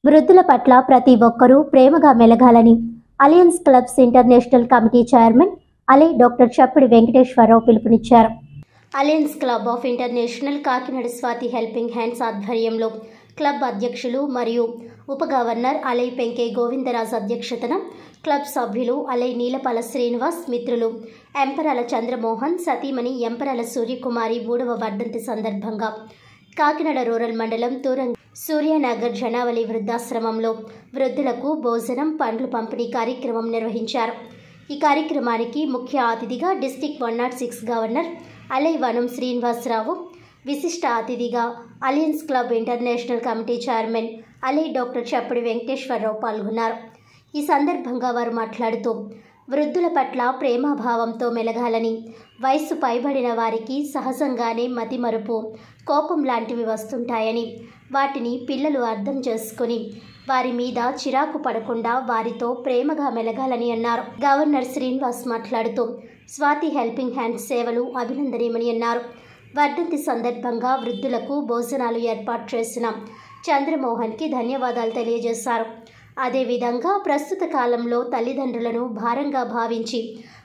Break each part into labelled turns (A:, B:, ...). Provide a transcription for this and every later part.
A: వృద్ధుల పట్ల ప్రతి ఒక్కరూ ప్రేమగా మెలగాలని alliance clubs international committee chairman అలై డాక్టర్ చప్పిడి వెంకటేశ్వరరావు పిలుపునిచ్చారు. Alliance club of international Kakinada Swathi helping hands ఆధ్వర్యంలో క్లబ్ అధ్యక్షులు మరియు ఉప గవర్నర్ అలై పెంకే గోవిందరాజ్ అధ్యక్షతన క్లబ్ సభ్యులు అలై నీలపాల శ్రీనివాస్, మిత్రులు ఎంపరాల చంద్రమోహన్, సతీమణి ఎంపరాల సూర్యకుమారి 3వ వర్ధంతి సందర్భంగా కాకినాడ రూరల్ మండలం తూరంగ సూర్యనగర్ జనావళి వృద్ధాశ్రమంలో వృద్ధులకు భోజనం, పండ్లు పంపిణీ కార్యక్రమం నిర్వహించారు. ఈ కార్యక్రమానికి ముఖ్య అతిథిగా డిస్ట్రిక్ట్ 106 గవర్నర్ అలై వనం శ్రీనివాసరావు, విశిష్ట అతిథిగా alliance club international committee chairman అలై డాక్టర్ చప్పిడి వెంకటేశ్వరరావు పాల్గొన్నారు. ఈ సందర్భంగా వారు మాట్లాడుతూ వృద్ధుల పట్ల ప్రేమాభావంతో మెలగాలని, వయస్సు పైబడిన వారికి సహజంగానే మతిమరుపు, కోపం లాంటివి వస్తుంటాయని, వాటిని పిల్లలు అర్థం చేసుకుని వారి మీద చిరాకు పడకుండా వారితో ప్రేమగా మెలగాలని అన్నారు. గవర్నర్ శ్రీనివాస్ మాట్లాడుతూ స్వాతి హెల్పింగ్ హ్యాండ్స్ సేవలు అభినందనీయమని అన్నారు. వర్ధంతి సందర్భంగా వృద్ధులకు భోజనాలు ఏర్పాటు చేసిన చంద్రమోహన్కి ధన్యవాదాలు తెలియజేశారు. అదేవిధంగా ప్రస్తుత కాలంలో తల్లిదండ్రులను భారంగా భావించి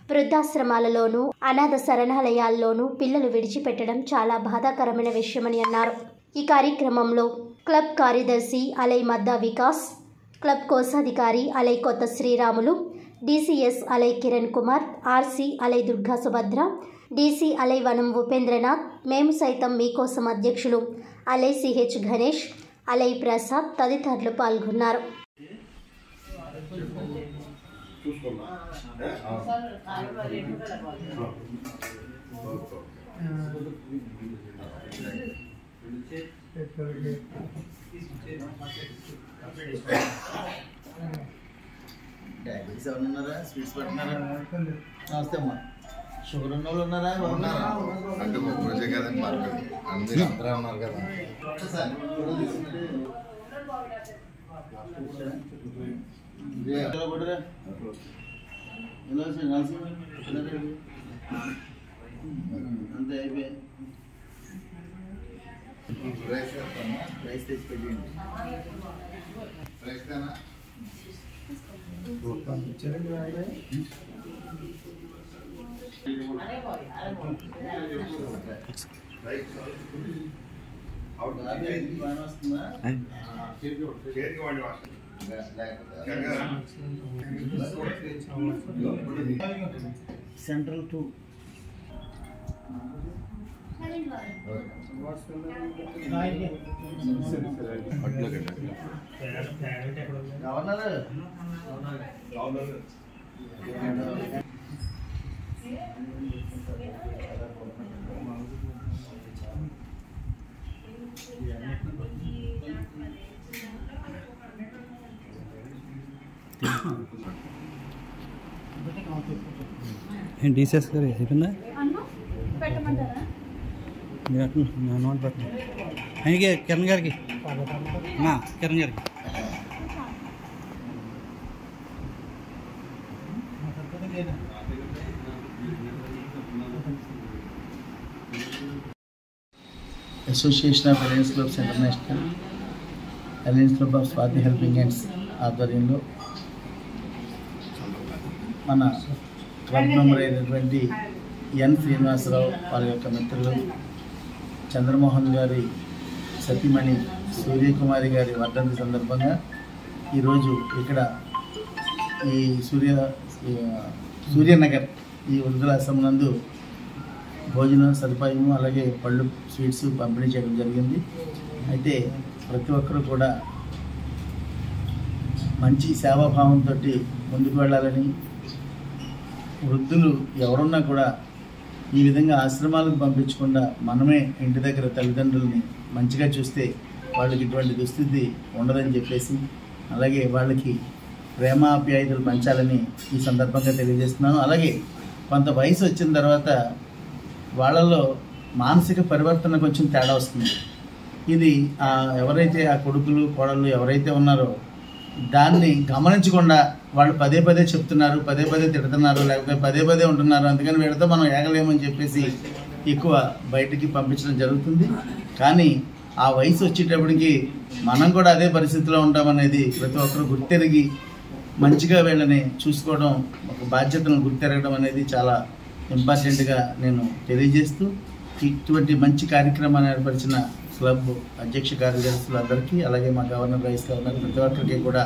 A: వృద్ధాశ్రమాలలోనూ అనాథ శరణాలయాల్లోనూ పిల్లలు విడిచిపెట్టడం చాలా బాధాకరమైన విషయమని అన్నారు. ఈ కార్యక్రమంలో క్లబ్ కార్యదర్శి అలై మద్దా వికాస్, క్లబ్ కోశాధికారి అలై కొత్త శ్రీరాములు, డీసీఎస్ అలై కిరణ్ కుమార్, ఆర్సీ అలై దుర్గా సుభద్ర, డీసీ అలై వనం ఉపేంద్రనాథ్, మేము సైతం మీకోసం అధ్యక్షులు అలై సిహెచ్ గణేష్, అలై ప్రసాద్ తదితరులు పాల్గొన్నారు.
B: డయాబెటీస్ ఎవరు ఉన్నారా? స్వీట్స్ పడుతున్నారా? నమస్తే అమ్మా. షుగర్ ఉన్న వాళ్ళు ఉన్నారా?
C: అంటే రోజే కదండి అందరూ ఉన్నారు కదా.
B: అంతే అయిపోయి రైస్ తెచ్చి పెట్టండి. బాగా వస్తుందా? సెంట్రల్ 2
D: డీసీఎస్ గారు అయిపోయిందా? నోట్ పెట్టండి ఆయనకి, కిరణ్ గారికి, కిరణ్ గారికి.
B: Association of alliance clubs international, alliance club of Swathi helping hands ఆధ్వర్యంలో మన క్లబ్ మెంబర్ అయినటువంటి ఎన్ శ్రీనివాసరావు వారి యొక్క మిత్రులు చంద్రమోహన్ గారి సతీమణి సూర్యకుమారి గారి వర్ధంతి సందర్భంగా ఈరోజు ఇక్కడ ఈ సూర్యనగర్ ఈ వృద్ధులాశ్రమం నందు భోజన సదుపాయము అలాగే పళ్ళు, స్వీట్స్ పంపిణీ చేయడం జరిగింది. అయితే ప్రతి ఒక్కరూ కూడా మంచి సేవాభావంతో ముందుకు వెళ్ళాలని, వృద్ధులు ఎవరున్నా కూడా ఈ విధంగా ఆశ్రమాలకు పంపించకుండా మనమే ఇంటి దగ్గర తల్లిదండ్రులని మంచిగా చూస్తే వాళ్ళకి ఇటువంటి దుస్థితి ఉండదని చెప్పేసి, అలాగే వాళ్ళకి ప్రేమాప్యాయతలు పంచాలని ఈ సందర్భంగా తెలియజేస్తున్నాను. అలాగే కొంత వయసు వచ్చిన తర్వాత వాళ్ళలో మానసిక పరివర్తన కొంచెం తేడా వస్తుంది. ఇది ఎవరైతే ఆ కొడుకులు కోడళ్ళు ఎవరైతే ఉన్నారో దాన్ని గమనించకుండా వాళ్ళు పదే పదే చెప్తున్నారు, పదే పదే తిడుతున్నారు, లేకపోతే పదే పదే ఉంటున్నారు, అందుకని వీళ్ళతో మనం ఏగలేమని చెప్పేసి ఎక్కువ బయటికి పంపించడం జరుగుతుంది. కానీ ఆ వయసు వచ్చేటప్పటికి మనం కూడా అదే పరిస్థితిలో ఉంటామనేది ప్రతి ఒక్కరు గుర్తెరిగి మంచిగా వీళ్ళని చూసుకోవడం, ఒక బాధ్యతను గుర్తెరగడం అనేది చాలా ఇంపార్టెంట్గా నేను తెలియజేస్తూ, ఇటువంటి మంచి కార్యక్రమాన్ని ఏర్పరిచిన క్లబ్ అధ్యక్ష కార్యదర్శులందరికీ, అలాగే మా గవర్నర్, వైస్ గవర్నర్ ప్రతి ఒక్కరికి కూడా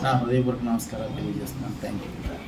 B: నా హృదయపూర్వక నమస్కారాలు తెలియజేస్తున్నాను. Thank you.